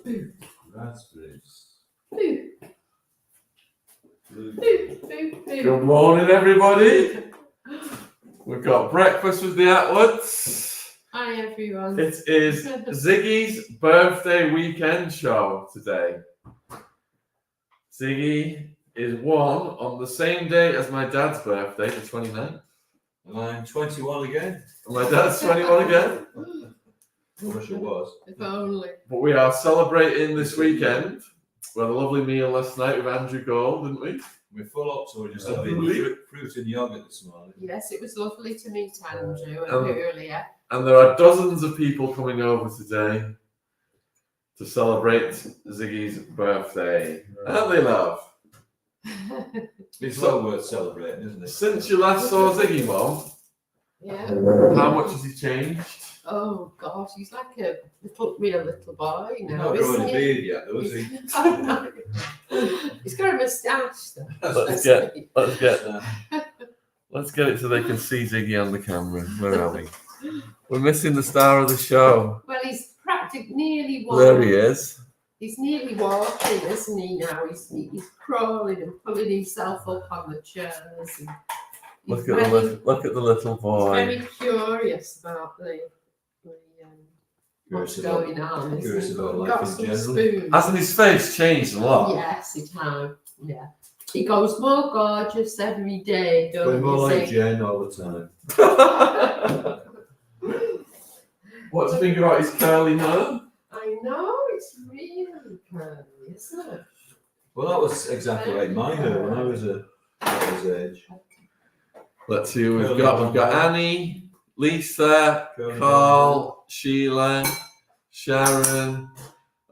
Raspberries. Good morning, everybody. We've got breakfast with the Attwoods. Hi, everyone. It is Ziggy's birthday weekend show today. Ziggy is 1 on the same day as my dad's birthday, the 29th. And I'm 21 again. And my dad's 21 again. I wish it was. If only. But we are celebrating this weekend. We had a lovely meal last night with Andrew Gold, didn't we? We're full up, so we're just having fruit and yogurt this morning. Yes, it was lovely to meet Andrew earlier. And there are dozens of people coming over today to celebrate Ziggy's birthday. Aren't they, love? It's well worth celebrating, isn't it? Since you last saw Ziggy, Mom, Yeah. how much has he changed? Oh God, he's like a real little boy He's now, not isn't growing a he? beard yet, though, is he? He's got a moustache, though. Let's get it so they can see Ziggy on the camera. Where are we? We're missing the star of the show. Well, he's practically nearly walking. There he is. He's nearly walking, isn't he? Now he's crawling and pulling himself up on the chairs. And Look at the little boy. He's very curious about what's going on. Curious about life Got in some general. spoons. Hasn't his face changed a lot? Yes, it has. Yeah. He goes more gorgeous every day, We're doesn't more he? like Jen all the time. What do you think about his curly hair? I know, it's really curly, isn't it? Well, that was exactly like mine when I was his age. Let's see who we've got. We've got Annie, Lisa, Carl, Sheila, Sharon.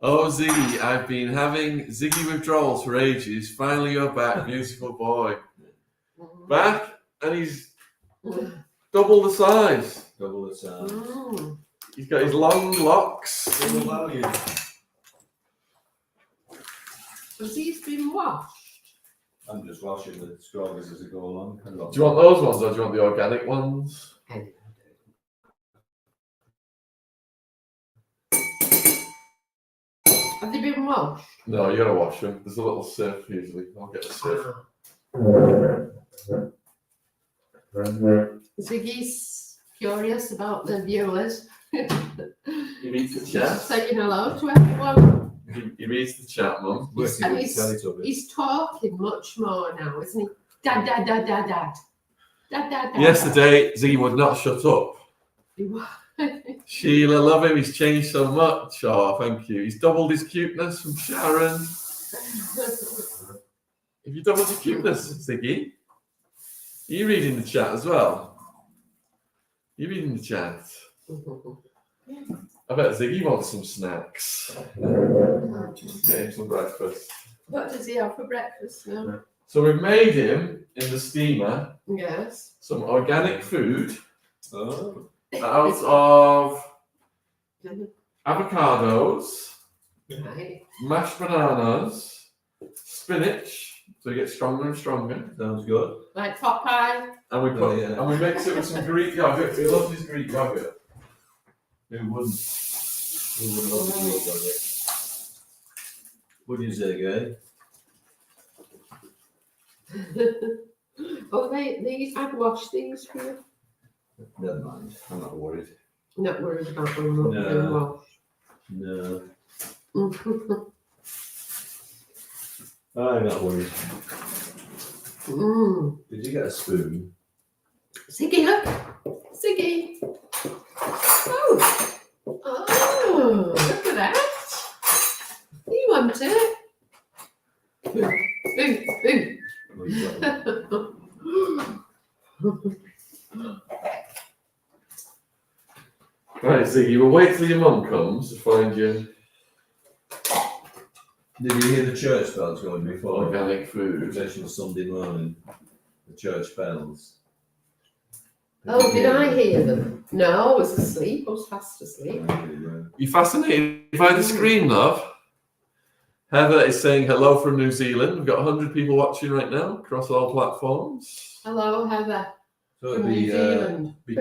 Oh, Ziggy, I've been having Ziggy withdrawals for ages. Finally, you're back, beautiful boy. Back, and he's double the size. Double the size. Mm. He's got his long locks. Double value. Has he been washed? I'm just washing the strawberries as I go along. Do you want those ones or do you want the organic ones? Have they been washed? No, you gotta wash them. There's a little sieve usually. I'll get a sieve. Ziggy's curious about the viewers. He reads the chat. Saying hello to everyone. He reads the chat, Mum. And he's talking much more now, isn't he? Dad, dad, dad, dad, dad. Dad, dad, dad. Yesterday, Ziggy would not shut up. Dad. Sheila, love him. He's changed so much. Oh, thank you. He's doubled his cuteness from Sharon. Have you doubled your cuteness, Ziggy? Are you reading the chat as well? You reading the chat? I bet Ziggy wants some snacks. Get him some breakfast. What does he have for breakfast now? So we've made him, in the steamer, Yes. some organic food Oh. out of avocados, Right. mashed bananas, spinach, so you get stronger and stronger. Sounds good. Like Popeye. And we Oh, yeah. and we mix it with some Greek yogurt. He loves his Greek yogurt. Who wouldn't? Who would love to look at it? What do you say, guy? Oh, these, I'd wash these for you. Never mind. I'm not worried. Not worried about them not No. being washed. No. I'm not worried. Did you get a spoon? Ziggy, look. Ziggy. Oh, look at that. You want it? Ooh. Oh, you got it. Right, Ziggy, we'll wait till your mum comes to find you Did you hear the church bells going before? organic food. Traditional Sunday morning. The church bells. Oh, did I hear them? No, I was asleep. I was fast asleep. You fascinated by the screen, love? Heather is saying hello from New Zealand. We've got 100 people watching right now across all platforms. Hello, Heather. So it'd From New be, Zealand. be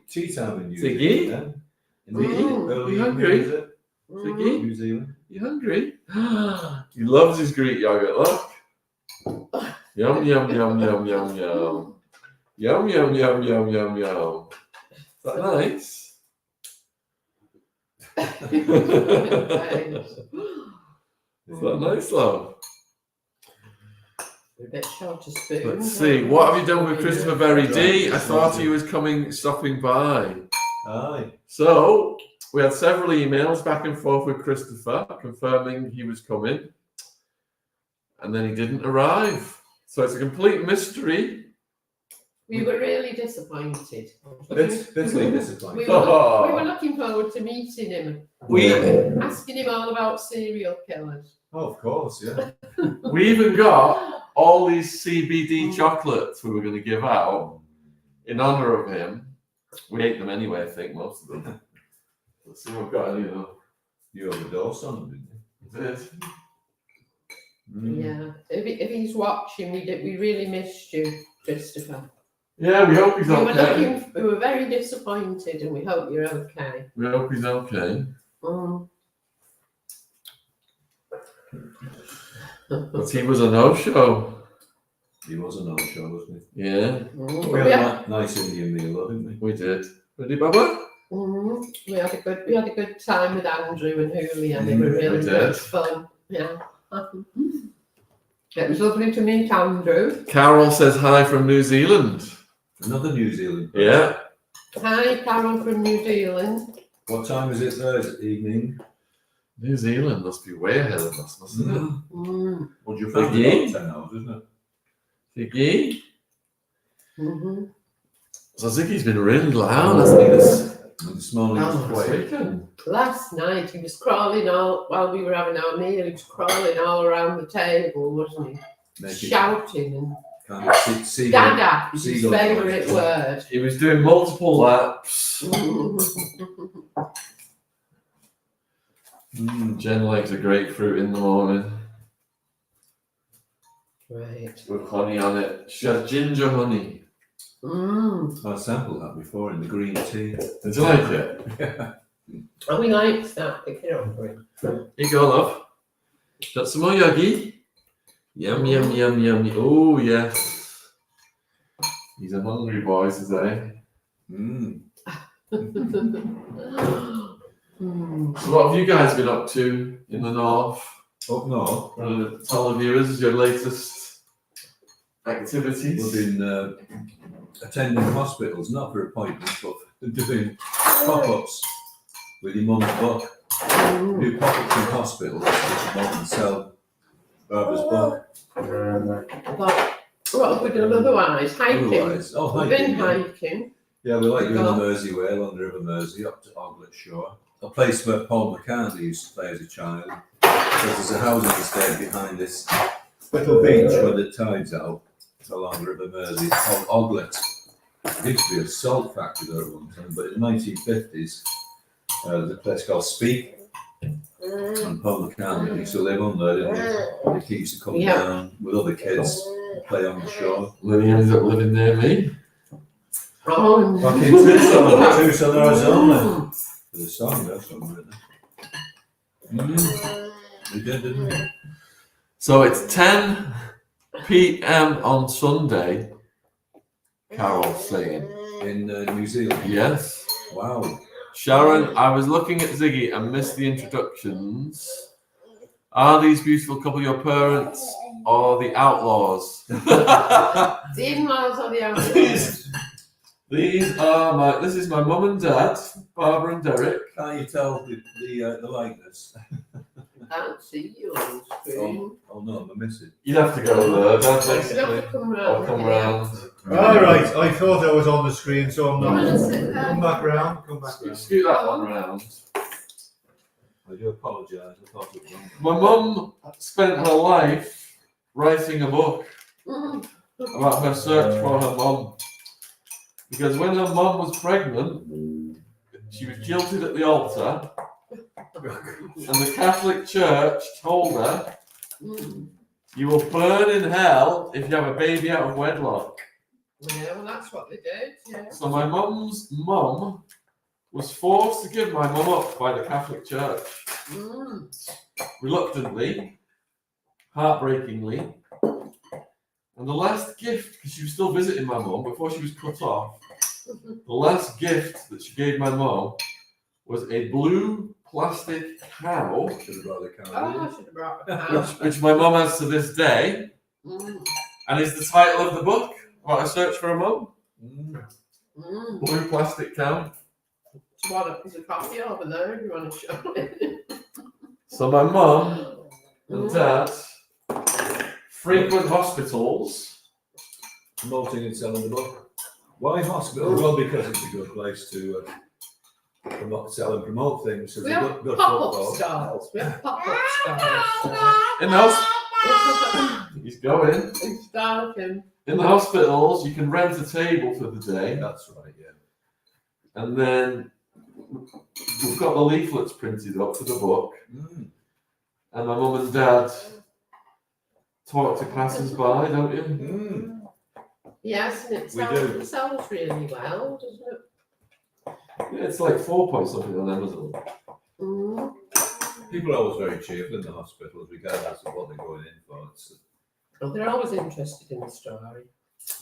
tea time in New Ziggy? Zealand then? In the Mm, early you evening, hungry? is it? Ziggy, New Zealand. you hungry? He loves his Greek yogurt. Look. Yum yum yum yum yum yum. Yum yum yum yum yum yum. Is that nice? Is that nice, love? A bit short of spoon. Let's see. What have you done with Christopher Berry D? I thought he was stopping by. Aye. So we had several emails back and forth with Christopher confirming he was coming, and then he didn't arrive. So it's a complete mystery. We were really disappointed. Bitterly disappointed. We were looking forward to meeting him, asking him all about serial killers. Oh, of course, yeah. We even got all these CBD chocolates we were going to give out in honor of him. We ate them anyway, I think, most of them. Let's see if we've got any of them. You overdosed on them, didn't you? Did. Yeah, if he's watching, we really missed you, Christopher. Yeah, we hope he's okay. We were very disappointed, and we hope you're okay. We hope he's okay. But he was a no-show. He was a no-show, wasn't he? Yeah. We had a nice Indian meal, didn't we? We did. Did he, Baba? We had a good time with Andrew and Julia. They were really good fun. Yeah. It was lovely to meet Andrew. Carol says hi from New Zealand. Another New Zealand. Yeah. Hi, Carol from New Zealand. What time is it there? Is it evening? New Zealand must be way ahead of us, mustn't it? What do you think? Ziggy? About 10 hours, isn't it? Ziggy? So Ziggy's been really loud, hasn't he, this morning was quiet. Last night he was crawling while we were having our meal, he was crawling all around the table, wasn't he? Shouting and Kind of Dada is his favourite word. He was doing multiple laps. Jen likes a grapefruit in the morning. Right. With honey on it. She has ginger honey. I sampled that before in the green tea. Did you like it? Yeah. Oh, we liked that. Pick it up for him. Here you go, love. Got some more yogi. Yum, yum, yum, yum. Oh, yes. He's a hungry boy today. So what have you guys been up to in the north? Up north? Tell the viewers your latest activities. We've been attending hospitals, not for appointments, but doing pop-ups with your mum's book. Do pop-ups in hospitals, which mum and sell Barbara's book. What have we done otherwise? Hiking. Hiking. We've been hiking. Yeah, we like doing the Mersey Way along the River Mersey up to Oglet Shore, a place where Paul McCartney used to play as a child. Because there's a housing estate behind this little beach where the tide's out along the River Mersey. It's called Oglet. It used to be a salt factory there at one time, but in the 1950s, there's a place called Speak. And Paul McCartney used to live on there, didn't he? And he used to come down with other kids and play on the shore. Then he ended up living near me. Back in Tucson, Arizona. There's a song there somewhere. We did, didn't we? So it's 10 p.m. on Sunday, Carol's saying. In New Zealand? Yes. Wow. Sharon, I was looking at Ziggy and missed the introductions. Are these beautiful couple your parents or the outlaws? The in-laws or the outlaws? This is my mum and dad, Barbara and Derek. Can't you tell the likeness? I can't see you on the screen. Oh no, I'm missing. You'd have to go there, You'd have to come round. I'll come round. All right, I thought I was on the screen, so I'm not. Come back round. Scoot that one round. I do apologise. I thought it was wrong. My mum spent her life writing a book about her search for her mum. Because when her mum was pregnant, she was jilted at the altar, and the Catholic Church told her, you will burn in hell if you have a baby out of wedlock. Yeah, well, that's what they did. Yeah. So my mum's mum was forced to give my mum up by the Catholic Church. Reluctantly, heartbreakingly. And the last gift, because she was still visiting my mum before she was cut off, the last gift that she gave my mum was a blue plastic cow, Should have brought the Oh, cow. I should have brought a cow. which my mum has to this day, Mm. and is the title of the book, What I Search for a Mum. Mm. Blue plastic cow. Do you want a piece of coffee over there if you want to show it? So my mum and dad frequent hospitals. Promoting and selling the book. Why hospital? Well, because it's a good place to sell and promote things. It's We a have good pop-up football. stalls. We have pop-up stalls. In the hospital, he's going. It's dark. In the hospitals, you can rent a table for the day, That's right, yeah. and then we've got the leaflets printed up for the book. And my mum and dad talk to passers-by, don't you? Yes, and We do. it sells really well, doesn't it? Yeah, it's like 4 point something on Amazon. Mm. People are always very cheerful in the hospitals, regardless of what they're going in for. Well, they're always interested in the story.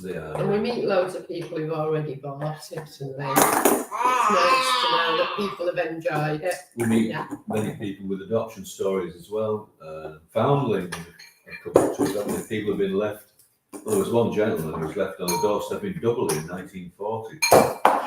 They are. And we meet loads of people who've already bought it, and it's nice to know that people have enjoyed it. We meet Yeah. many people with adoption stories as well. Foundling have come to us, haven't they? People have been left. Well, there was one gentleman who was left on a doorstep in Dublin in 1940.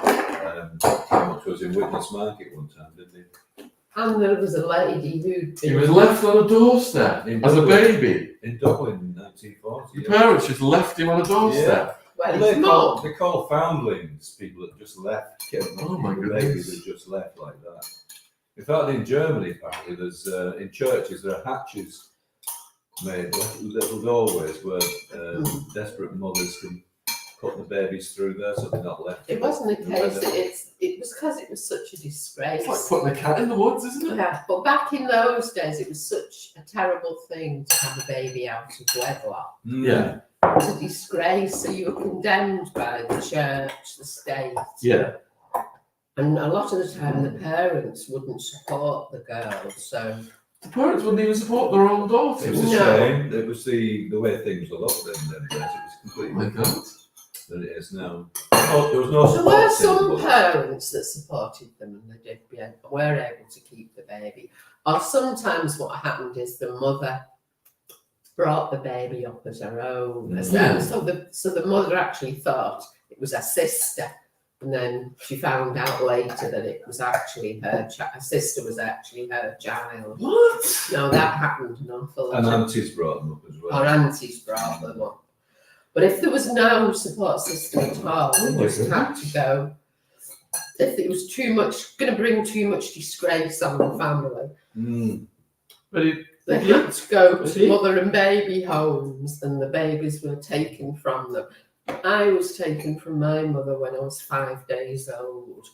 Came up to us in Witness Market one time, didn't he? And there was a lady who'd He been. was left on a doorstep In as a Dublin. baby. In Dublin in 1940. The parents just left him on a doorstep. Well, Well, his mum. they call foundlings people that just left. Oh my Babies goodness. that just left like that. In fact, in Germany, apparently, there's in churches there are hatches made, little doorways where desperate mothers can put the babies through there so they're not left. It wasn't the case that it was because it was such a disgrace. It's like putting a cat in the woods, isn't it? Yeah, but back in those days, it was such a terrible thing to have a baby out of wedlock. Yeah. It was a disgrace, so you were condemned by the church, the state. Yeah. And a lot of the time, the parents wouldn't support the girls, so. The parents wouldn't even support their own It daughters. was a No. shame. It was the way things were looked then. It was Oh completely my different God. than it is now. Oh, there was no There support were system, some but- parents that supported them and they were able to keep the baby. Or sometimes what happened is the mother brought the baby up as her own. Yeah. So the mother actually thought it was her sister. And then she found out later that it was actually her sister was actually her child. What? No, that happened an awful lot. And aunties brought them up as well. Our aunties brought them up. But if there was no support system at all, Oh they my just had to go. If it was too much, going to bring too much disgrace on the family, But it, they had to go to Really? mother and baby homes, and the babies were taken from them. I was taken from my mother when I was 5 days old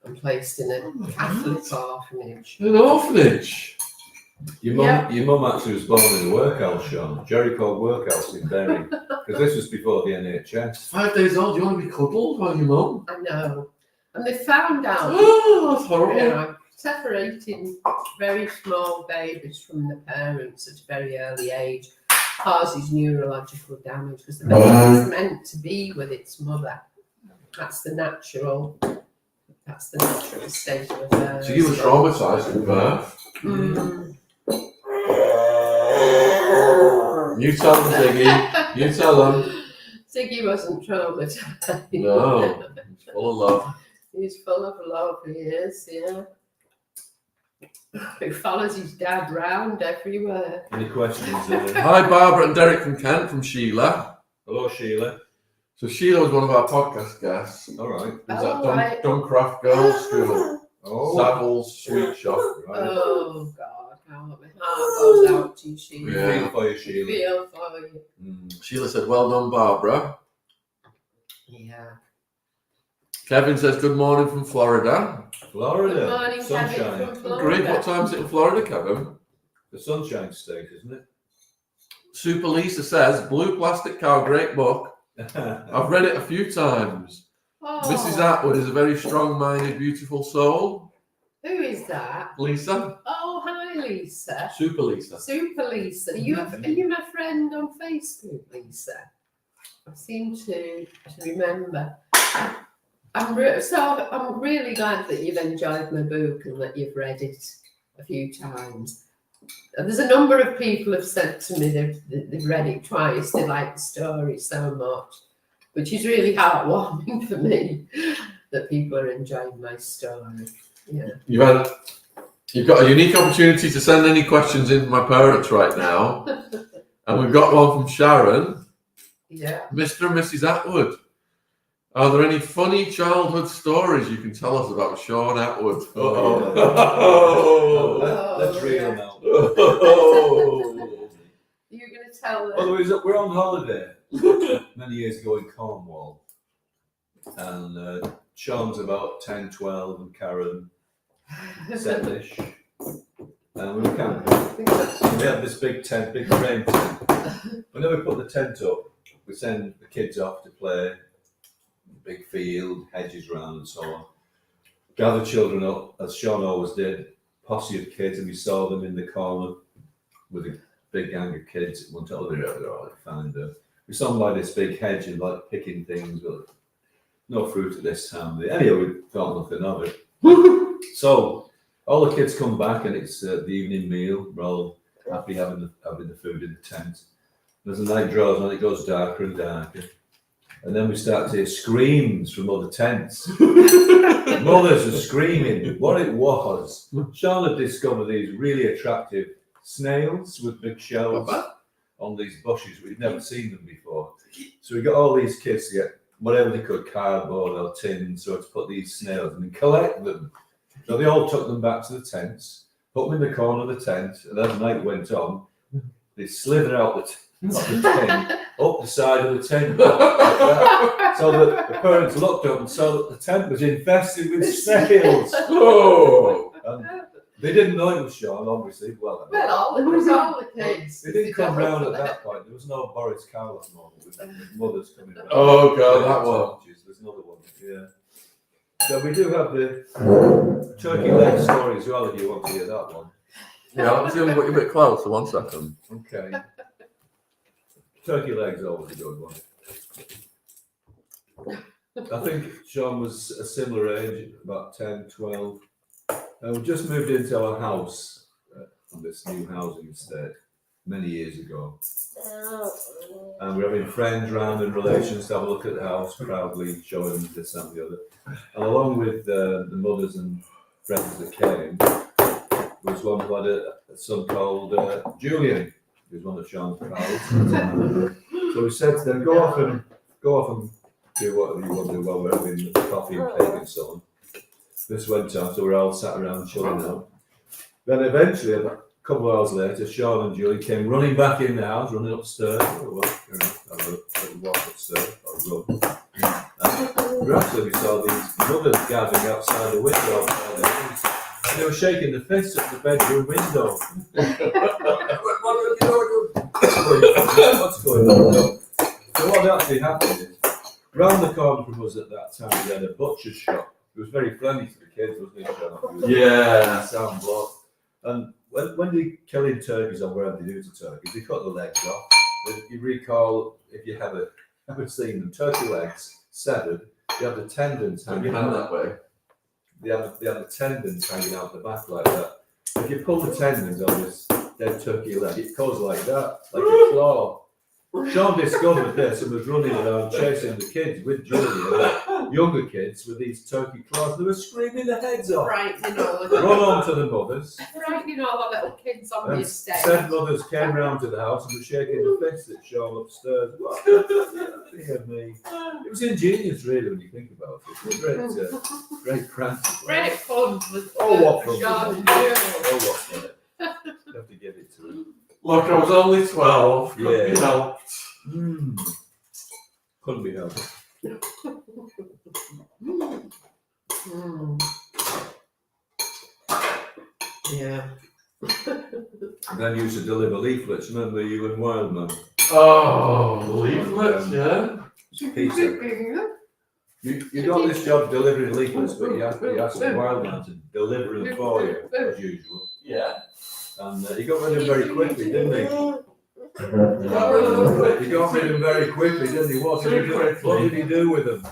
and placed in a Catholic orphanage. an orphanage. Your mum actually was born in a workhouse, Sean. Jericho Workhouse in Derry. Because this was before the NHS. 5 days old, you want to be cuddled by your mum? I know. And they found out, Oh, that's horrible. you know, separating very small babies from the parents at a very early age causes neurological damage because the baby is meant to be with its mother. That's the natural state of affairs. So you were traumatised at birth. Mm. You tell them, Ziggy. You tell them. Ziggy wasn't traumatized. No. He's full of love. He's full of love, he is, yeah. He follows his dad round everywhere. Any questions? Hi, Barbara and Derek from Kent from Sheila. Hello, Sheila. So Sheila was one of our podcast guests. All right. It was at right. Duncraft Girls' School. Oh, Savills Sweet Shop. right. Oh, God, how my heart goes out to you, Sheila. We Yeah. feel for you, Sheila. Feel for you. Sheila said, well done, Barbara. Yeah. Kevin says, good morning from Florida. Florida. Good morning, Sunshine. Kevin from Florida. Great. What time is it in Florida, Kevin? The Sunshine State, isn't it? Super Lisa says, Blue Plastic Cow, great book. I've read it a few times. Oh, Mrs. Attwood is a very strong-minded, beautiful soul. Who is that? Lisa, Oh, hi, Lisa. Super Lisa. Super Lisa. Are you my friend on Facebook, Lisa? I seem to remember. I'm really glad that you've enjoyed my book and that you've read it a few times. There's a number of people have said to me they've read it twice. They like the story so much, which is really heartwarming for me that people are enjoying my story. Yeah. You've got a unique opportunity to send any questions in to my parents right now, and we've got one from Sharon. Yeah. Mr. and Mrs. Attwood, are there any funny childhood stories you can tell us about Sean Attwood? Let's read them out. You're going to tell them? Well, we're on holiday many years ago in Cornwall, and Sean's about 10, 12, and Karen 7-ish, and we were camping. We had this big tent, big frame tent. Whenever we put the tent up, we send the kids off to play. Big field, hedges round and so on. Gather children up, as Sean always did, posse of kids, and we saw them in the corner with a big gang of kids. It won't tell they're all fine. We saw them by this big hedge and like picking things, but no fruit at this time. Anyway, we thought nothing of it. So all the kids come back, and it's the evening meal. We're all happy having the food in the tent. As the night draws on, it goes darker and darker. And then we start to hear screams from other tents. Mothers are screaming. What it was, Sean had discovered these really attractive snails with big shells on these bushes. We'd never seen them before. So we got all these kids to get whatever they could, cardboard or tin, so to put these snails and then collect them. So they all took them back to the tents, put them in the corner of the tent, and as the night went on, they slithered out the tent, up the side of the tent, like that. So that the parents looked up and saw that the tent was infested with snails. And they didn't know it was Sean, obviously. It was all the kids. They didn't come round at that point. There was no Boris Karloff moment with mothers coming round. Oh God, that one. There's another one, yeah. So we do have the turkey leg story as well, if you want to hear that one. Yeah, let's see if we get a bit closer. 1 second. Okay. Turkey leg's always a good one. I think Sean was a similar age, about 10, 12. And we just moved into our house on this new housing estate many years ago. And we're having friends round and relations to have a look at the house, proudly showing them this, that, and the other. And along with the mothers and friends that came, was one who had a son called Julian, who's one of Sean's pals. So we said to them, go off and do whatever you want to do while we're having coffee and cake and so on. This went on, so we're all sat around chilling out. Then eventually, about a couple of hours later, Sean and Julie came running back in the house, running upstairs. Have a little walk upstairs, or run. And gradually we saw these mothers gathering outside the window. And they were shaking the fists at the bedroom window. What's going on? So what actually happened is, round the corner from us at that time, we had a butcher's shop. It was very friendly to the kids, wasn't it? Yeah. Sound block. And when they killing turkeys or wherever they do to turkeys, they cut the legs off. If you recall, if you ever seen them, turkey legs severed, you have the tendons hanging out that way. They have the tendons hanging out the back like that. If you pull the tendons on this dead turkey leg, it goes like that, like a claw. Sean discovered this and was running around chasing the kids with Julia, younger kids, with these turkey claws. They were screaming their heads off. Frightening all the Run on to the mothers. Frightening all the little kids on the estate. Said mothers came round to the house and were shaking the fists at Sean upstairs. What? Dear me. It was ingenious, really, when you think about it. It was great craft. Great fun with what fun. Sean and Oh, what fun. You have to give it to him. Look, I was only 12. Yeah. Couldn't be helped. Couldn't be helped. Yeah. And then you used to deliver leaflets, remember, you and Wildman? Oh, leaflets, yeah. Pizza. You got this job delivering leaflets, but you asked the wild man to deliver them for you, as usual. Yeah. And he got rid of them very quickly, didn't he? You got rid of them quick. He got rid of them very quickly, didn't he? What did he do with them?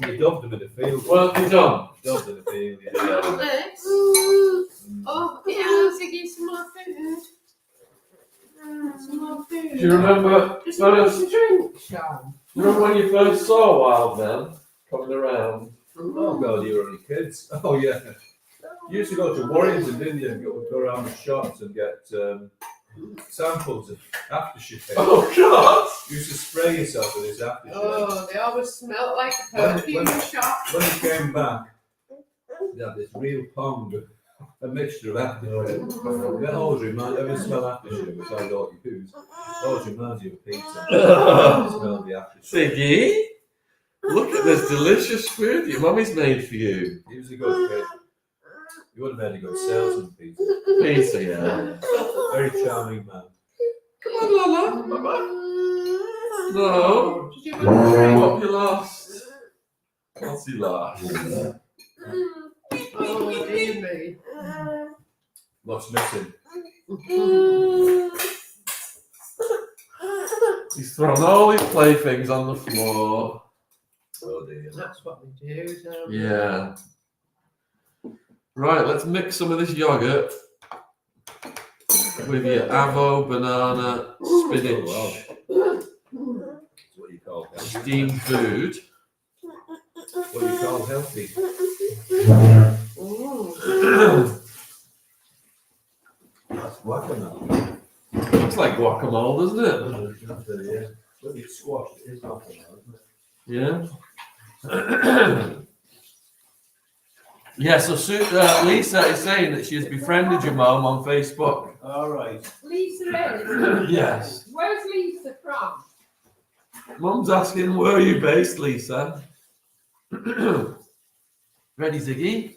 He dumped them in the field. Well, you done. Dumped in the field, yeah. Oh, yeah, Ziggy, some more food. Some more food. Do you remember Just first? a drink, Sean. Remember when you first saw Wild Man coming around? Oh God, you were only kids. Oh yeah. You used to go to Warrington, didn't you? And go around the shops and get samples of aftershave. Oh God! You used to spray yourself with this aftershave. Oh, they always smell like a perfume shop. When you came back, you had this real pong, a mixture of aftershave. It always reminds, every smell aftershave, which I don't use, always reminds you of pizza. Smell the aftershave. Ziggy, look at this delicious food your mummy's made for you. He was a good kid. You would have made a good salesman, Peter. Pizza, yeah. Very charming man. Come on, Lola. Mama. No. Did you want a drink? What you lost? What's he lost? Oh, dear me. What's missing? He's thrown all his playthings on the floor. Oh dear. That's what we do, don't we? Yeah. Right, let's mix some of this yogurt with your avo, banana, spinach, That's what you call healthy. steamed food. What you call healthy. That's guacamole. Looks like guacamole, doesn't it? Yeah. When you squash it, it's guacamole, isn't it? Yeah. Yeah, so Lisa is saying that she has befriended your mum on Facebook. All right. Lisa is? Yes. Where's Lisa from? Mum's asking, where are you based, Lisa? Ready, Ziggy?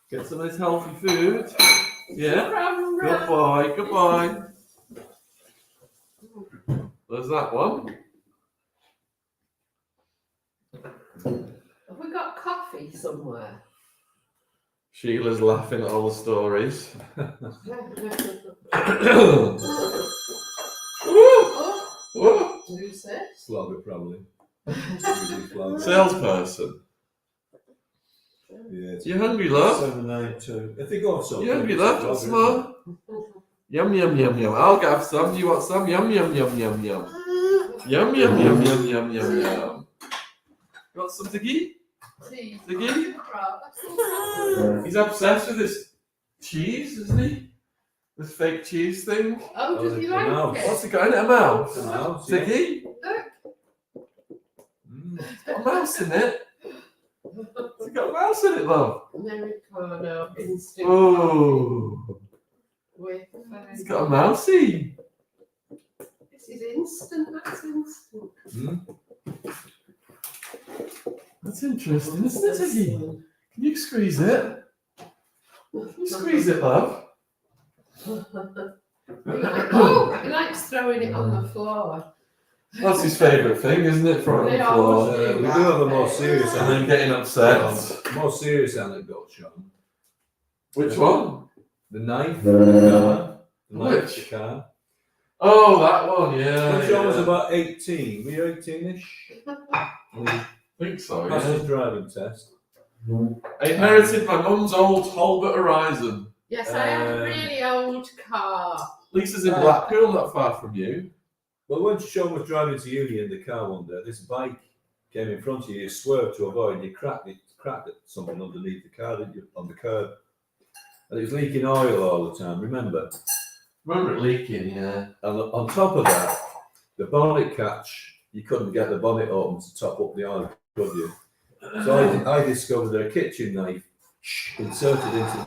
Get some of this healthy food. Yeah. From Good boy, good boy. There's that one. Have we got coffee somewhere? Sheila's laughing at all the stories. Oh, who's this? Slobber, probably. Salesperson. Yeah. You hungry, love? 792. If they go so. You hungry, love? Want some more? Yum, yum, yum, yum. I'll have some. You want some? Yum, yum, yum, yum, yum. Yum, yum, yum, yum, yum, yum, yum. You want some Ziggy? Ziggy? He's obsessed with this cheese, isn't he? This fake cheese thing. Oh, does he like mouse. it? What's he got in it? A mouse? It's a mouse, yeah. Ziggy? Mm. Got a mouse in it. Has he got a mouse in it, love? Americano instant Oh, with he's got a mousey. This is instant, that's instant. Mm. That's interesting, isn't it, Ziggy? Can you squeeze it? Can you squeeze it, love? Oh, he likes throwing it on the floor. That's his favourite thing, isn't it? Throwing it on the floor. We do have a more serious And then getting upset. More serious anecdote, Sean. Which one? The knife, the car, the knife, Which? the car. Oh, that one, yeah. When Sean was about 18, were you 18-ish? I think so, Passed yeah. his driving test. I inherited my mum's old Talbot Horizon. Yes, I have a really old car. Lisa's in Blackpool, not far from you. Well, when Sean was driving to uni in the car one day, this bike came in front of you, you swerved to avoid, you cracked something underneath the car, didn't you, on the curb. And it was leaking oil all the time, remember? Remember it leaking, yeah. And on top of that, the bonnet catch, you couldn't get the bonnet open to top up the oil, could you? So I discovered that a kitchen knife inserted into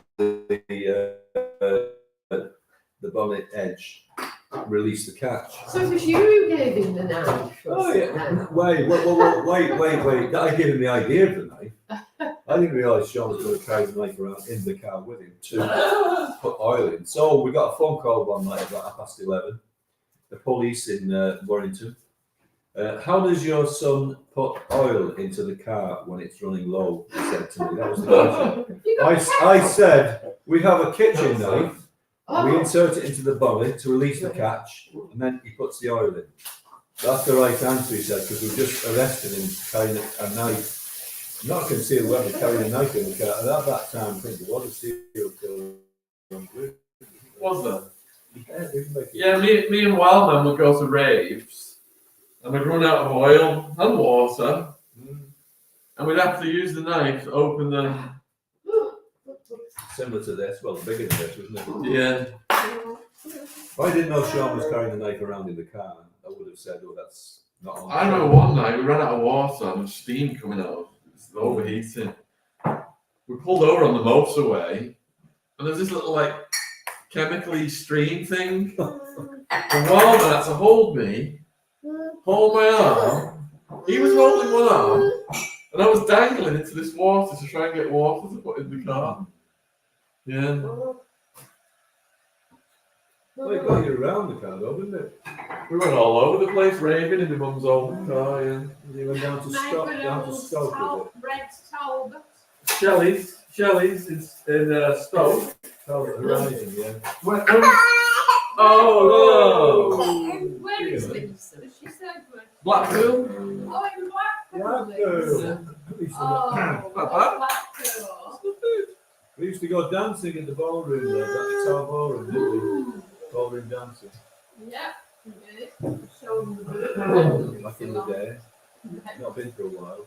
the bonnet edge released the catch. So it was you who gave him the knife? Oh yeah. Wait. I gave him the idea of the knife. I didn't realise Sean was going to carry the knife around in the car with him to put oil in. So we got a phone call one night about 11:30. The police in Warrington How does your son put oil into the car when it's running low? He said to me. That was the question. You got I said we have a kitchen knife. We Oh, insert it into the belly to release the catch, and then he puts the oil in. That's the right answer, he said, because we've just arrested him carrying a knife. Not a concealed weapon, carrying a knife in the car. And at that time, I think there was a serial killer. Was there? Yeah, didn't make it. Yeah, me and Wildman would go to raves, and we'd run out of oil and water, and we'd have to use the knife to open them. Similar to this, well, bigger than this, wasn't it? Yeah. If I didn't know Sean was carrying the knife around in the car, I would have said, oh, that's not on. I remember one night we ran out of water and steam coming out. It was overheating. We pulled over on the motorway, and there's this little like chemically stream thing. And Wildman had to hold my arm. He was holding one arm, and I was dangling into this water to try and get water to put in the car. Yeah. Well, it got you around the car, though, didn't it? We went all over the place raving in my mum's old car, yeah. You went down to Stoke with it. Red Talbot. Shelley's in Stoke. Talbot Horizon, yeah. Oh no! Where is Lisa? She said where? Blackpool? Oh, in Blackpool. Blackpool. Oh, Blackpool. We used to go dancing in the ballroom there, that Tower Ballroom, didn't we? Ballroom dancing. Yeah, we did. Showed them Back in the day. Not been for a while.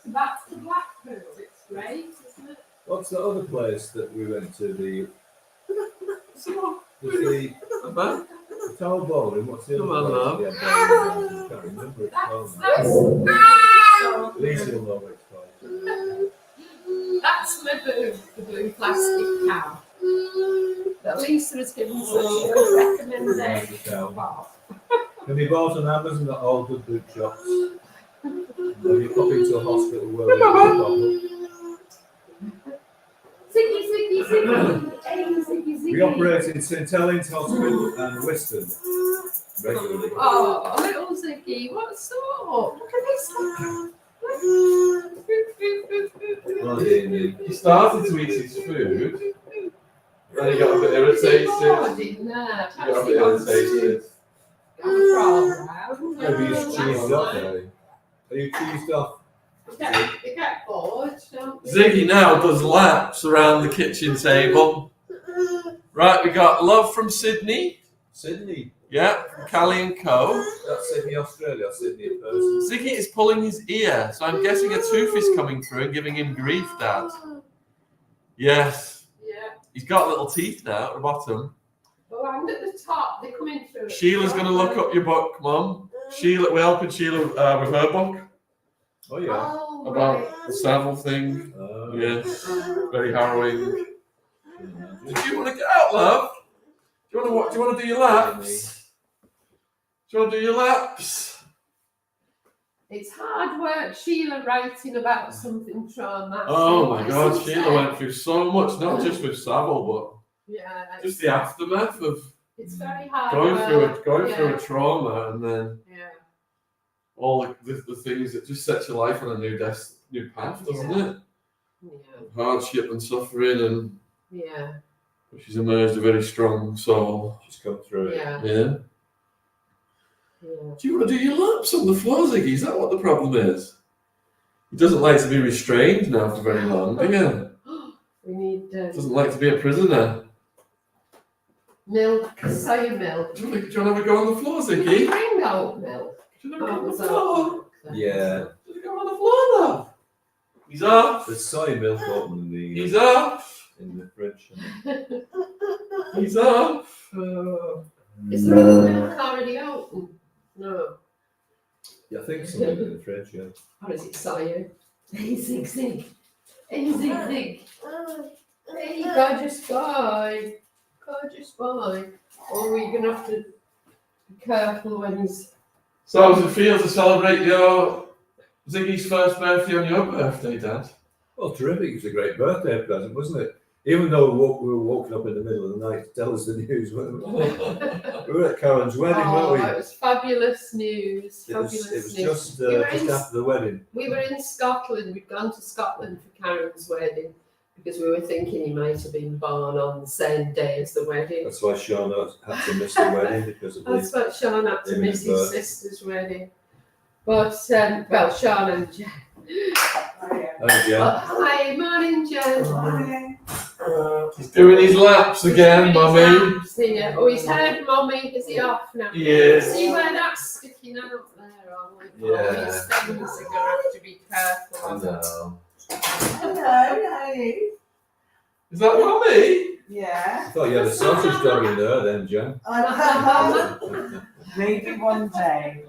So that's the Blackpool. It's great, isn't it? What's the other place that we went to? The Tower Ballroom. What's the Come on, other love. place? Yeah, ballroom dancing. I can't remember what it's called now. That's Lisa will know what it's called. That's my boo, the blue plastic cow. That Lisa has given such a good recommendation. Cow. Can be bought on Amazon at all good boot shops. When you pop into a hospital where Ziggy. Hey, Ziggy. we operate in St Helens Hospital and Whiston regularly. Oh, little Ziggy, what's up? Look at this one. Well, Amy. He started to eat his food, then he got a bit irritated. Maybe Maybe he's cheesed off, eh? Are you cheesed off? They get bored, don't they? Ziggy now does laps around the kitchen table. Right, we got love from Sydney. Sydney. Yeah, Callie and Co. That's Sydney, Australia. Sydney in person. Ziggy is pulling his ear, so I'm guessing a tooth is coming through and giving him grief, Dad. Yes. Yeah. He's got little teeth now at the bottom. Oh, and at the top, they're coming through. Sheila's going to look up your book, Mum. We're helping Sheila with her book Oh, yeah. Oh, about right. the Savile thing. Yes, very harrowing. Do you want to get out, love? Do you want to do your laps? Do you want to do your laps? It's hard work, Sheila, writing about something traumatic. Oh my God, Isn't Sheila it? went through so much, not just with Savile, Yeah, but just the aftermath of it's very hard going work. through a trauma, and then Yeah. all the things that just sets your life on a new path, doesn't it? Yeah. Hardship and suffering, and Yeah. she's emerged a very strong soul. She's come through it. Yeah. Yeah. Yeah. Do you want to do your laps on the floor, Ziggy? Is that what the problem is? He doesn't like to be restrained now for very long, do you? We need Doesn't like to be a prisoner. milk, soy milk. Do you want to have a go on the floor, Can you Ziggy? bring oat milk? Do you want to have a go on Oat the floor? milk then? Yeah. Do you want to go on the floor now? He's off. There's soy milk open He's off. in the fridge. He's off. Is there any milk already open? No. Yeah, I think something in the fridge, yeah. Or is it soy? Hey, Zig. Hey, Zig. Hey, gorgeous boy. Gorgeous boy. Or are we going to have to be careful when he's... So how does it feel to celebrate your Ziggy's first birthday on your birthday, Dad? Well, terrific. It was a great birthday present, wasn't it? Even though we were woken up in the middle of the night to tell us the news, weren't we? We were at Karen's wedding, Oh, weren't we? it was fabulous news. It was Fabulous news. just, We were just in- after the wedding. We were in Scotland. We'd gone to Scotland for Karen's wedding because we were thinking he might have been born on the same day as the wedding. That's why Sean had to miss the wedding because of That's what Sean had to miss his birth. sister's wedding. But well, Sean and Jen. Oh, yeah. Hi, morning, Jen. He's doing his laps again, Mummy. Oh, he's heard Mummy. Is he off now? Yes. See where that's sticking out there? Oh, Yeah. these things are going to have to be careful of. No. Hello, how are you? Is that Mummy? Yeah. I thought you had a sausage dog in there then, Jen. Maybe one day.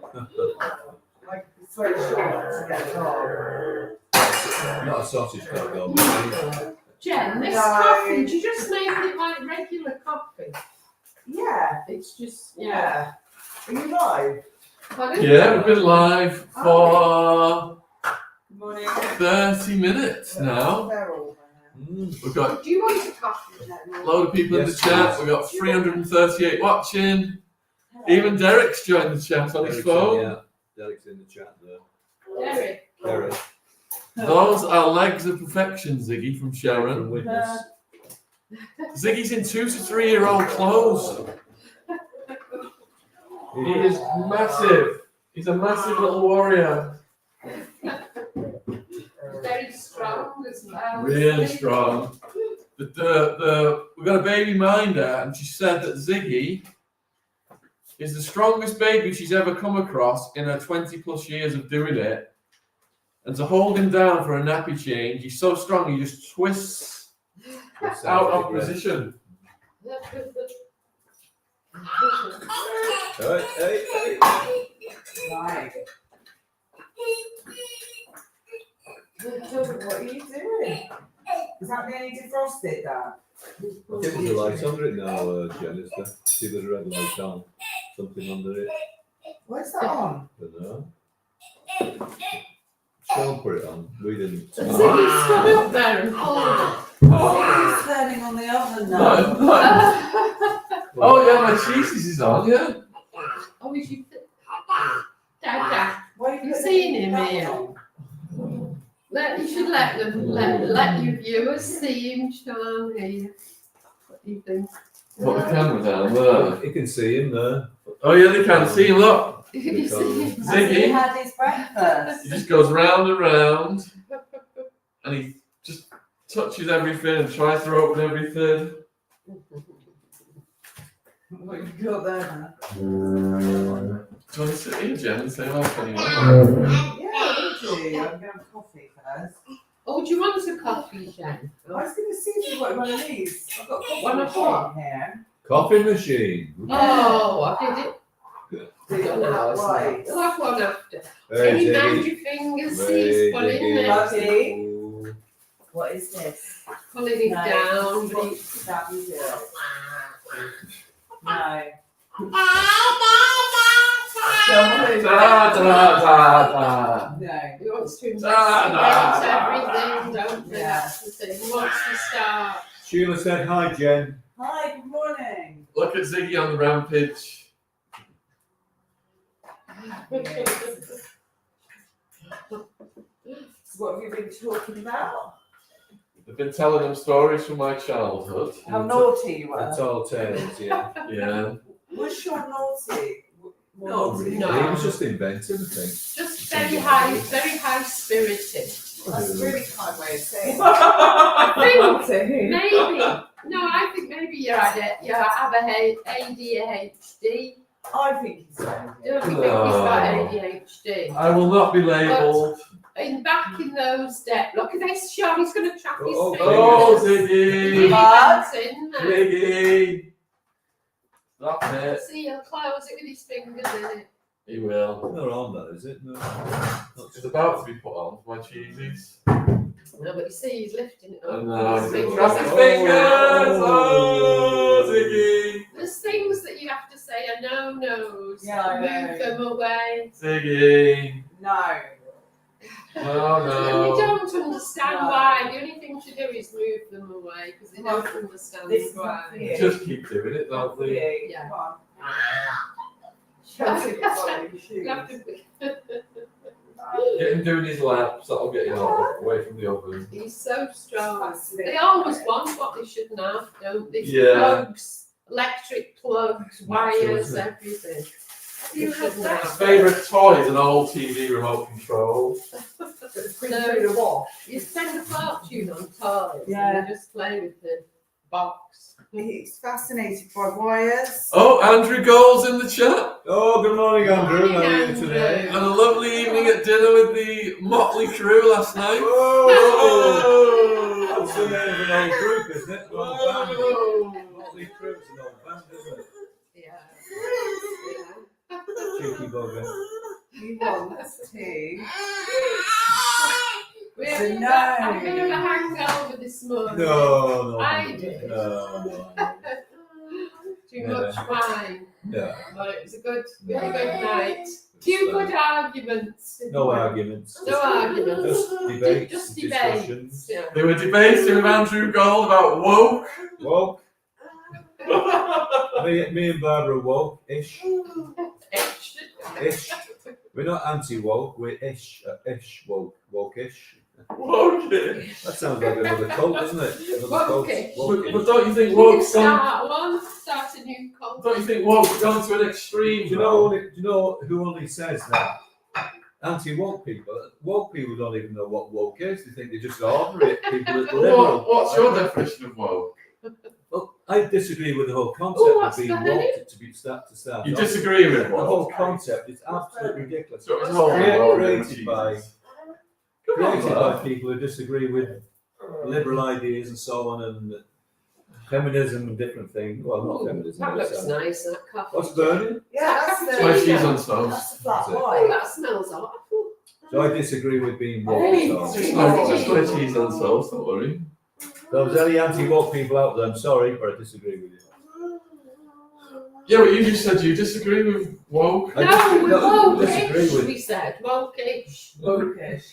Like it's very short to get a dog. Not a sausage dog, though. Jen, this No. coffee, did you just make it like regular coffee? Yeah. It's just, Yeah. Are you live? Pardon? Yeah, we've been live for Good morning. 30 minutes now. They're all there. We've got Do you want a coffee, Jen? a load of people in the Yes, chat. please. We've got 338 watching. Even Derek's joined the chat on his phone. Yeah, Derek's in the chat there. Derek. Derek, Those are legs of perfection, Ziggy from from Sharon. Witness. Ziggy's in 2 to 3 year old clothes. He is massive. He's a massive little warrior. Very strong as well. Really strong. We've got a baby minder, and she said that Ziggy is the strongest baby she's ever come across in her 20 plus years of doing it. And to hold him down for a nappy change, he's so strong he just twists out of position. Hey. Right. What are you doing? Is that nearly defrosted, that? I think there's a light under it now, Jen, is there? See, there's a red light on. Something under it. Where's that on? Don't know. Sean put it on. We didn't. Ziggy, stand up there and hold It's turning on the oven now. Oh yeah, my cheese is on, yeah. Oh, is you? Dad, Why are you putting seen him that here? on? You should let them let your viewers see him, Sean. Here. What do you think? Put the camera down there. You can see him there. Oh yeah, they can see. Look, You see him? Has he Ziggy. had his breakfast? He just goes round and round, and he just touches everything and tries to open everything. What you got there? Do you want to sit here, Jen, and say hello anyway? Yeah, I do. I'm going to have coffee first. Oh, do you want a coffee, Jen? I was going to see if you got one of these. I've got a One of coffee what? machine here. Coffee machine. Oh, I did it. Do you want that right? We'll have one after. Hey, Can you mind Ziggy. your fingers? Hey, See, pull in Ziggy. there. Okay. Ooh. What is this? Pulling it down. But What that we do? No. Da, da, da, da. No. he wants to Da, investigate da, everything, don't we? Yeah. That's the thing. He wants to start. Sheila said hi, Jen. Hi, good morning. Look at Ziggy on the rampage. Yes. So what have you been talking about? I've been telling them stories from my childhood. How naughty you The were. tall tales, yeah. Yeah. Was Sean naughty? More No, naughty? really. No. He was just inventive, I think. Just very high spirited. That's a really kind way of saying it. I think Naughty. maybe. No, I think maybe you have ADHD. I think he's naughty. Don't you think he's got ADHD? I will not be labelled. Back in those days, look at this, Sean. He's going to trap his Oh, fingers. Oh, Really Ziggy! What? gets in there. Ziggy! Stop it. See, he'll close it with his fingers in it. He will. Not on that, is it? No. It's about to be put on my cheesies. No, but you see, he's lifting it up. And now His he's fingers. got his fingers! Oh, Ziggy! There's things that you have to say are no-nos. Yeah, I know. Move them away. Ziggy! No. No. We don't understand why. The only thing to do is move them away because they don't understand This is why. not for you. Just keep doing it, Not don't for they? you. Yeah. Come on. Chelsea got one of your shoes. You'll have to- Get him doing his laps, that'll get him away from the oven. He's so strong. That's it. They always want what they shouldn't have, don't they? Yeah. Plugs, electric plugs, wires, everything. You have that. His favourite toy is an old TV remote control. It's pretty through the wash. You spend a fortune on toys Yeah. and you just play with the box. He's fascinated by wires. Oh, Andrew Gold's in the chat. Oh, good morning, Andrew. How are you Andrew. today? And a lovely evening at dinner with the Motley Crew last night. Whoa! That's the name of an old group, isn't it? An old band. Whoa. Motley Crue's an old band, isn't it? Yeah. Cheeky bugger. He wants to. We're So in no. a bit of a hangover this morning. No. I did. No. Too Yeah. much wine. Yeah. But it was a really good night. Few good arguments. No arguments. No arguments. Just debates. Just discussions. debates. Yeah. They were debating with Andrew Gold about woke. Woke. Me and Barbara woke-ish. Ish. We're not anti-woke, we're ish woke-ish. Woke-ish. That sounds like another cult, doesn't it? Another cult. Woke-ish. But don't you think We can woke's gone? start a new cult. Don't you think woke's gone to an extreme? Do you know who only says that? Anti-woke people. Woke people don't even know what woke is. They think they're just ordinary people that liberal. What's your definition of woke? Well, I disagree with the whole concept Ooh, of what's being that, woke to be start. You off. disagree with The woke? whole concept is absolutely ridiculous. So it's all woke, Created by Come on, created by love. people who disagree with liberal ideas and so on, and feminism and different things. Well, not Ooh, feminism. that but looks it's, nice, that coffee. What's burning? Yeah, that's It's my the, cheese on toast. that's the flat Oh, white. that smells awful. So I disagree with being woke. Oh, So. It's my cheese on toast, don't worry. So if there's any anti-woke people out there, I'm sorry, but I disagree with you. Yeah, but you just said you disagree with woke. I No, disagree woke-ish, with. we said. Woke-ish. Wokish.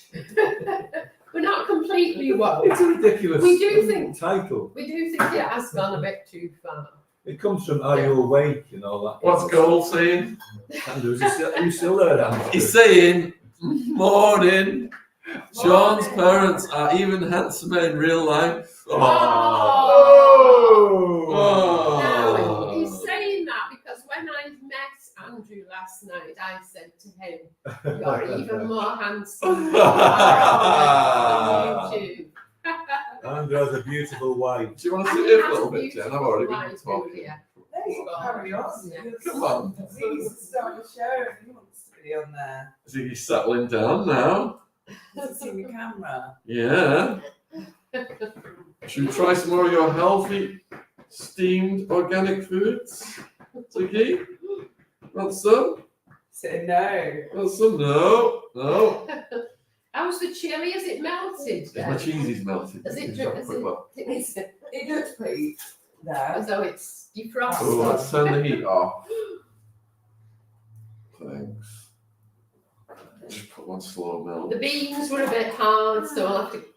We're not completely woke. It's a ridiculous We do think- title. We do think it has gone a bit too far. It comes from "Are you awake?" and all that. What's Gold saying? Andrew, are you still there, Andrew? He's saying, morning. John's parents are even handsomer in real life. Oh. Oh. Now, he's saying that because when I met Andrew last night, I said to him, "You're even more handsome than YouTube." Andrew has a beautiful wife. Do you want to And sit he here a has little a bit, Jen? I've beautiful already been wife, talking. Julia. Hey, carry on. Yeah. Come on. Ziggy's starting to show if he wants to be on there. Ziggy's settling down now. Doesn't see the camera. Yeah. Should we try some more of your healthy, steamed organic foods? Ziggy? Want some? Say no. Want some? No. How's the chili? Has it melted? My then? cheese is melted. Has it? Just have a Has quick it? look. Is it It looks pretty there. as though it's defrosted? Oh, let's turn the heat off. Thanks. Just put one slow melt. The beans were a bit hard, so I'll have to cook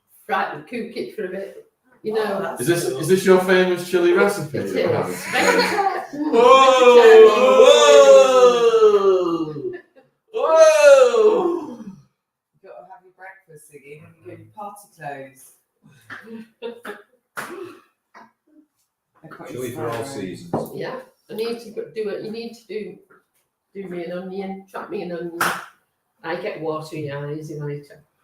it for a bit. You know, Is this your famous chili recipe? it is. you're having? Vegetarian. Whoa! Whoa! You've got to have your breakfast, Ziggy, when you go to party clothes. Chili for all seasons. Yeah, I need to do it. You need to do me an onion, chop me an onion. I get watery eyes if I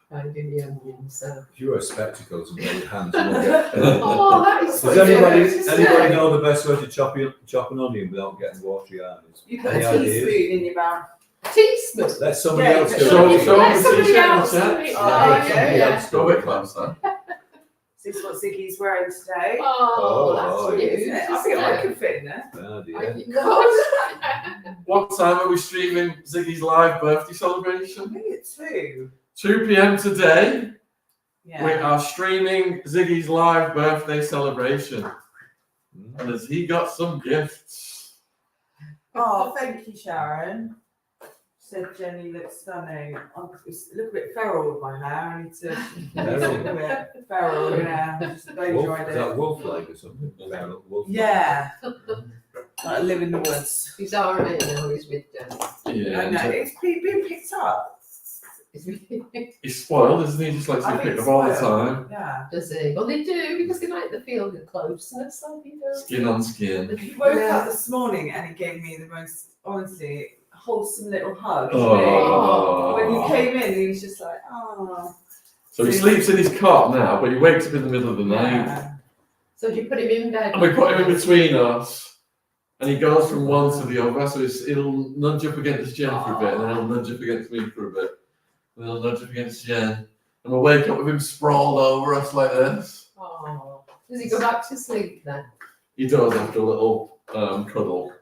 try and do the onion. So. If you wear spectacles and wear your hands, you won't get. Oh, that is. Does anybody know the best way to chop an onion without getting watery eyes? You put Any a ideas? teaspoon in your mouth. Teaspoon. Let somebody Yeah, else but do show- it. show- Let somebody t-shirt in the else do chat. it. Oh, Oh, yeah. yeah. Go a bit closer. This is what Ziggy's wearing today. Oh, Oh, that's cute. Isn't it? I think I can fit in there. Ah, dear. I think God. What time are we streaming Ziggy's live birthday I celebration? think it's 2. 2 p.m. today. Yeah. We are streaming Ziggy's live birthday celebration. Mm. And has he got some gifts? Oh, thank you, Sharon. said Jenny looks stunning. It's a little bit feral with my hair. I need to Feral? look a bit feral, yeah. Just blow Wolf, dried is that it. wolf-like or something? Feral wolf. Yeah. Like live in the woods. He's alright now, he's with them. Yeah. I know, it's been picked up. He's spoiled, isn't he? Just likes to I be think picked up all the spoiled. time. Yeah. Does he? Well, they do because they like the feeling of closeness. Like you do. Skin on skin. He woke up this morning and he gave me the most, honestly, wholesome little hug. Oh. When he came in, he was just like, oh. So he sleeps in his cot now, but he wakes up in the middle of the night. Yeah. So do you put him in bed? And we put him in between us. And he goes from one to the other, so he'll nudge up against Jen for a bit, and then he'll nudge up against me for a bit. And he'll nudge up against Jen. And we'll wake up with him sprawled over us like this. Oh. Does he go back to sleep then? He does after a little cuddle.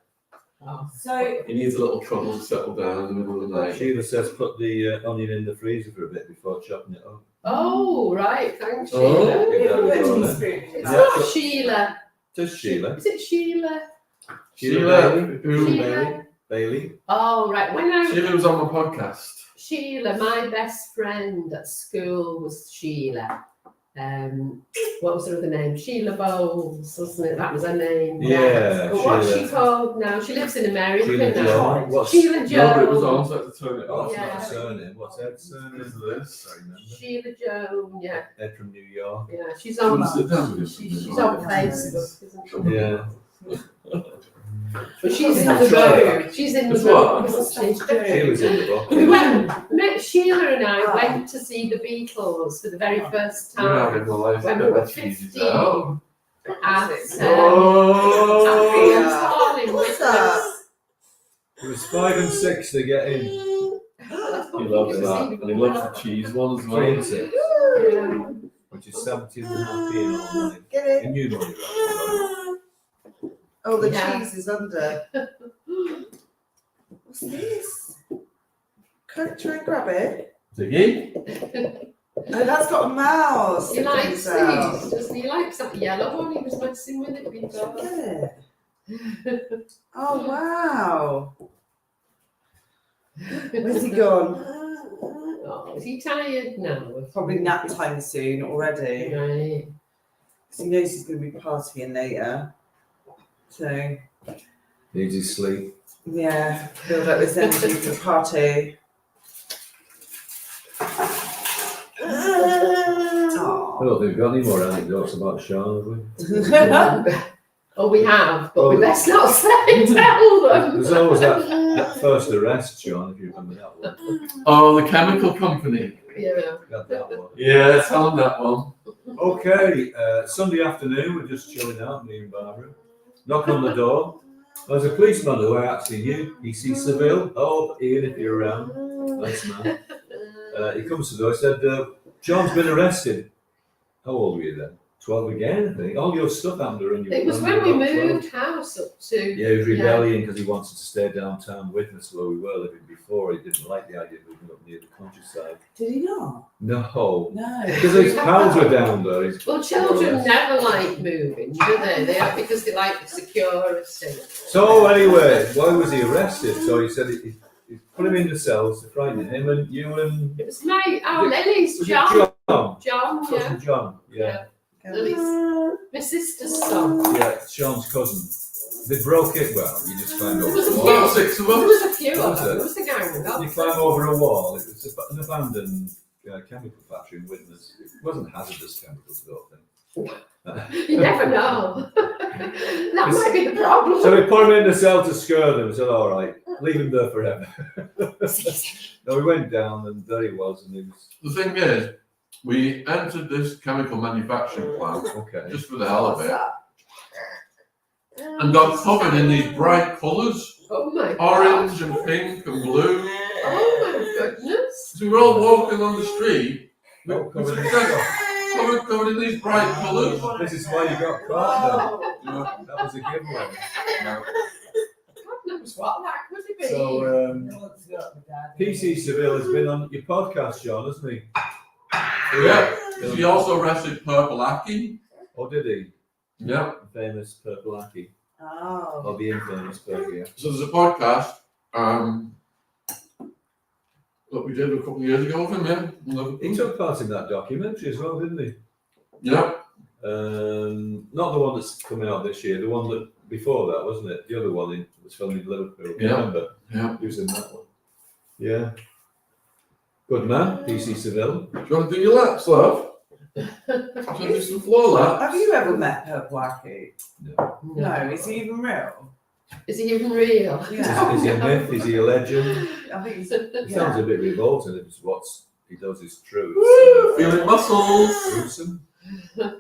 Oh. So, He needs a little cuddle to settle down in the middle of the night. Sheila says put the onion in the freezer for a bit before chopping it up. Oh, right. Thanks, Oh. Sheila. Give that a put go, a then. teaspoon. It's Yeah. not Sheila. Just Sheila. Is it Sheila? Sheila, Bailey. who? Sheila. Bailey. Oh, right. When I Sheila was on my podcast. Sheila, my best friend at school was Sheila. What was her other name? Sheila Bowles, wasn't it? That was her name. Yeah, But what's she Sheila. called now? She lives in America Sheila now. Joe. What's Sheila No, but it was Joe. on, so I had to turn it Oh, off. it's not Yeah. a surname. What's Ed's surname? Is this? I remember. Sheila Joe. Yeah, Ed from New York. yeah. She's on. Sit down with us. She's on Facebook, isn't she? Yeah. But she's in That's the right. book. She's in the That's book, what? isn't She she? was in the book. We met Sheila and I went to see the Beatles for the very first You're time having the life when we that were cheeses 15 out. at Oh. Hall in What's Whitman. that? It was 5 and 6 to get in. He loves that. And he loves the cheese one as 3 and well. 6, Yeah. which is 17.5p in all night. Get it? And you know it, right? Oh, the Yeah. cheese is under. What's this? Can I try and grab it? Ziggy? Oh, that's got a mouse. He It likes comes out. these, doesn't he? He likes that yellow one. He was messing with it before. Get it. Oh, wow. Where's he gone? Oh, is he tired now? Probably nap time soon already. Right. 'Cause he knows he's going to be partying later. So, Needs his sleep. yeah, build up this energy for the party. I don't think we've got any more anecdotes about Sean, have we? Oh, we have, but we best not say tell them. There's always that first arrest, Sean, if you remember that one. Oh, the chemical company. Yeah. Got that one. Yeah, tell him that one. Okay, Sunday afternoon, we're just chilling out, me and Barbara. Knock on the door. There's a policeman who I actually knew. E.C. Seville. Oh, Ian, if you're around. Nice man. He comes to the door. He said, John's been arrested. How old were you then? 12 again, I think. All your stuff happened around you. It was when we moved house up to. Yeah, he was rebelling because he wanted to stay downtown with us where we were living before. He didn't like the idea of moving up near the countryside. Did he not? No. No. Because his pals were down there. His Well, children never like moving, do they? They are because they like security. So anyway, why was he arrested? So he said he put him in the cells to frighten him and you and It was our Lily's was it John. John. John, yeah. Cousin John. Yeah. Lily's, my sister's son. Yeah, Sean's cousin. They broke it. Well, you just climb over There was a the few. wall. 6 of There us. was a few of Was them. it? There was a gang. You climb over a wall. It was an abandoned chemical factory in Widnes. It wasn't hazardous chemicals, I don't think. You never know. That might be the problem. So we put him in the cell to scare them. We said, all right, leave him there forever. No, we went down and there he was. And he was, The thing is, we entered this chemical manufacturing plant okay. just for the hell of it and got covered in these bright colours, Oh my god. orange and pink and blue. Oh my goodness. So we were all walking on the street, Oh, covered in covered in these bright colours. This is why you got caught Oh, You know, then. That was a giveaway. God knows what that could have been. So, PC Seville has been on your podcast, Sean, hasn't he? yeah. He also arrested Purple Aki. Or did he? Yeah. Famous Purple Aki. Oh. Or the infamous Purple, yeah. So there's a podcast. that we did a couple of years ago with him, yeah. He took part in that documentary as well, didn't he? Yeah. Not the one that's coming out this year, the one that before that, wasn't it? The other one was filmed in Liverpool. Yeah. Remember? Yeah. He was in that one. Yeah. Good man, PC Seville. Do you want to do your laps, love? Do you want to do some floor laps? Have you ever met her, Blackie? No. Is he even real? Is he even real? Yeah. Is he a myth? Is he a legend? I think he's. He sounds a bit revolting if it's what he does is true. Woo! Feeling muscles. Gruesome.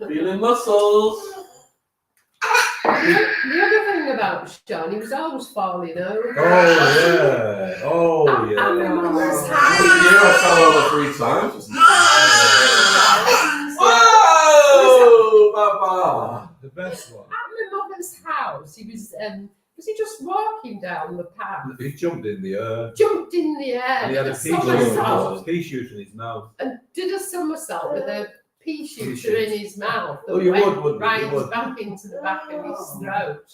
Feeling muscles. The other thing about Sean, he was always falling over. Oh, yeah. I remember his Yeah, house. I fell over 3 times. Wasn't it? Whoa, Papa. The best one. At my mother's house, he was he just walking down the path, He jumped in the air. jumped in the air, And he had did a a pea somersault, shooter in his mouth. and did a somersault with a pea shooter in his mouth that Oh, you went would, wouldn't you? right You would. back into the back of his throat.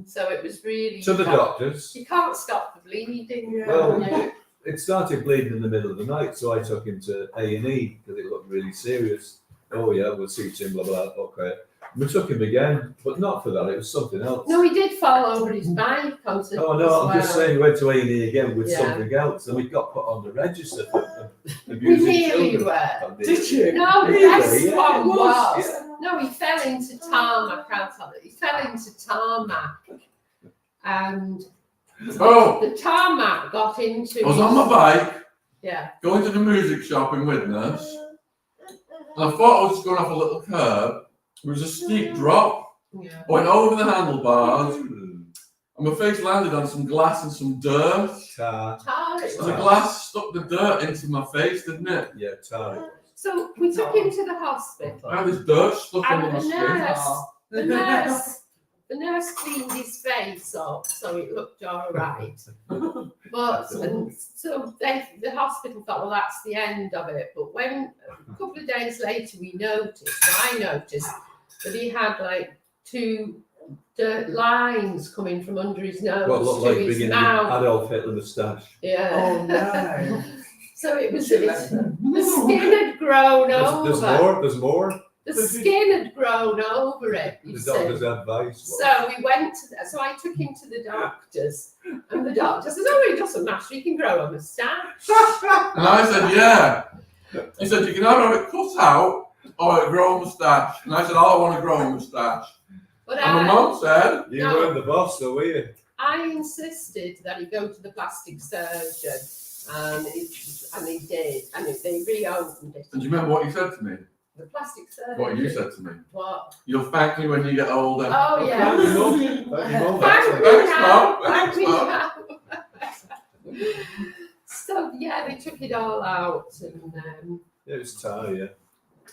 So it was really. To the doctors. You can't stop the bleeding. Yeah. Well, Yeah. it started bleeding in the middle of the night, so I took him to A&E because it looked really serious. Oh yeah, we'll see him, blah, blah, okay. We took him again, but not for that, it was something else. No, he did fall over his bike on the. Oh no, I'm just saying we went to A&E again with Yeah. something else and we got put on the register for We abusing nearly children. were. Oh, Did you? No, the Really? best Yeah, one it was, was. No, he fell into tarmac. I'll tell it. He fell into tarmac, and Oh, the tarmac got into. I was on my bike, Yeah. going to the music shop in Widnes, and I thought I was just going off a little curb. It was a steep drop. Yeah. I went over the handlebars, and my face landed on some glass and some dirt. Tar. Tar it And the was. glass stuck the dirt into my face, didn't it? Yeah, tar. So we took him to the hospital. I had this dirt stuck under And my the skin. nurse, the nurse cleaned his face up, so it looked all right. But and so the hospital thought, well, that's the end of it. But when a couple of days later, I noticed that he had like 2 dirt lines coming from under his nose What looked to like his beginning mouth. Adolf Hitler moustache. Yeah. Oh no. So it was the skin had grown over. There's more. The skin had grown over it. You The see. doctor's advice was. So we went to so I took him to the doctors, and the doctor says, "Oh, it doesn't matter. You can grow a moustache." And I said, yeah. He said, you can either have it cut out or grow a moustache. And I said, oh, I want to grow a moustache. But And my mum said, You No. weren't the boss, though, were you? I insisted that he go to the plastic surgeon, and he did, and they reopened it. and do you remember what you said to me? The plastic surgeon. What you said to me? What? You'll thank me when you get older. Oh yeah. Thank you, Mum. Thank you, Mum. Thank That's you it. Thanks, now. Mum. Thank Thanks, you Mum. now. So yeah, they took it all out, and Yeah, it was tar, yeah.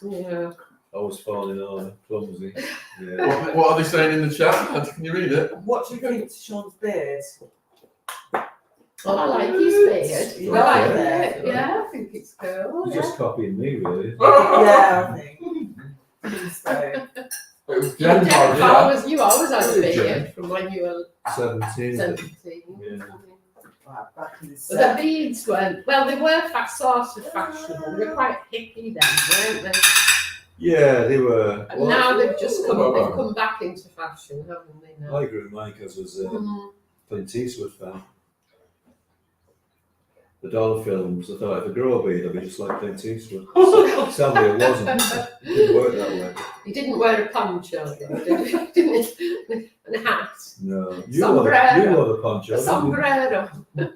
yeah. I was falling over, clumsy. Yeah. What are they saying in the chat? Can you read it? What do you think to Sean's beard? Well, I like his beard. You I like like it? it. Yeah, I think it's cool. He's Yeah. just copying me, really. Yeah, I think so. It was You Jen Hard, you always had a Yeah. beard from when you were 17. 17. Yeah. Right, back in his But the beads weren't, well, they were sort of fashionable. They were quite hippie then, weren't they? Yeah, they were. And Well, now they've come back into fashion, haven't they now? I grew mine because I was a Mm. Clint Eastwood fan. The Dollar films, I thought if I grow a beard, I'll be just like Clint Eastwood. Sadly, it wasn't. It didn't work that way. He didn't wear a poncho, though, didn't he? And a hat. No. Sombrero. You wore the poncho. A didn't sombrero. you?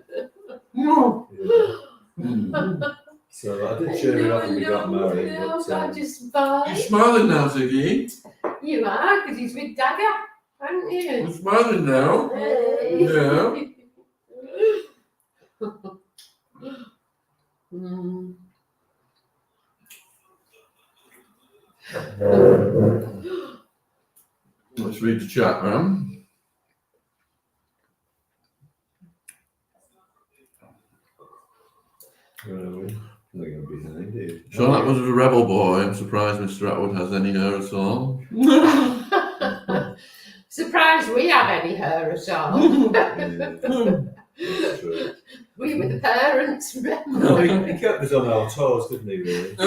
Yeah. Mm. So I did cheer it up when we got married. No, But, God, just bye. You're smiling now, Ziggy. You are, because he's with Dagger, aren't you? You're smiling now. Hey. Yeah. Mm. Let's read the chat, man. Where are we? They're going to be behind you. Sean Atwood was a rebel boy. I'm surprised Mr. Atwood has any hair at all. Surprised we have any hair at all. Yeah. That's true. We were the parents, remember? No, he kept us on our toes, didn't he, really? It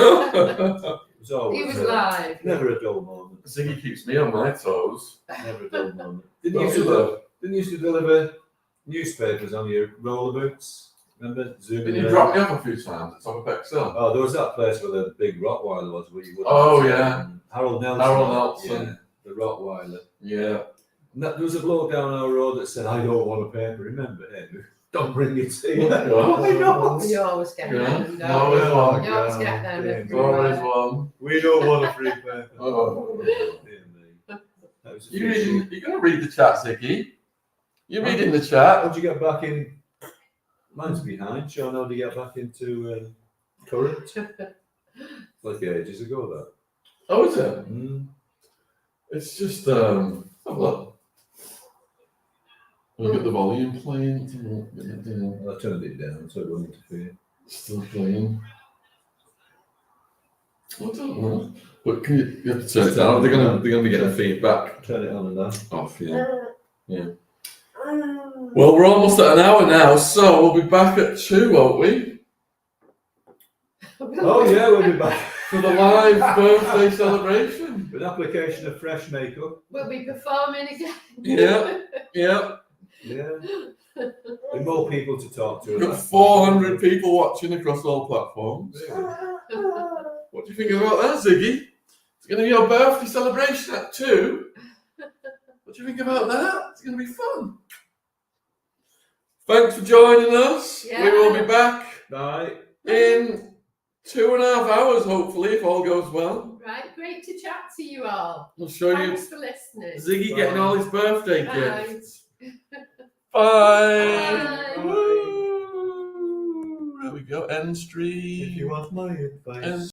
was always, He was live. never a dull moment. Ziggy keeps me on my toes. Never a dull moment. Didn't you used to deliver newspapers on your roller boots? Remember? Didn't you drop me off a few times at top of Bexhill? Oh, there was that place where the big Rottweiler was, where you would. Oh, yeah. Harold Nelson. Harold Nelson. Yeah, the Rottweiler. Yeah. And there was a bloke down our road that said, "I don't want a paper." Remember him? Don't bring it here. Oh, Why not? You always get Yeah. them, don't Always you? one. You always get them There's always everywhere. one. We don't want a free paper. Oh. Dear me. That was a You few reading? You gonna read the chat, Ziggy? You reading the chat? How'd you get back in? Mine's behind. Sean, how'd you get back into current? Like ages ago, that. Oh, is it? Mm. It's just have a look. Look at the volume playing. I turned it down so it wouldn't interfere. Still playing. I don't know. But can you have to turn it down? They're gonna be getting feedback Turn it on and on. off. Yeah. Well, we're almost at an hour now, so we'll be back at 2, won't we? Oh yeah, we'll be back For the live birthday celebration. with application of fresh makeup. We'll be performing again. Yeah. Yeah. Yeah. With more people to talk to. We've got 400 people watching across all platforms. What do you think about that, Ziggy? It's going to be your birthday celebration at 2. What do you think about that? It's going to be fun. Thanks for joining us. Yeah. We will be back Bye. in 2.5 hours, hopefully, if all goes well. Right, great to chat to you all. We'll show Thanks for listening. you Ziggy getting all his birthday Bye. gifts. Bye. Bye. Woo. There we go. End stream. If you want my advice. End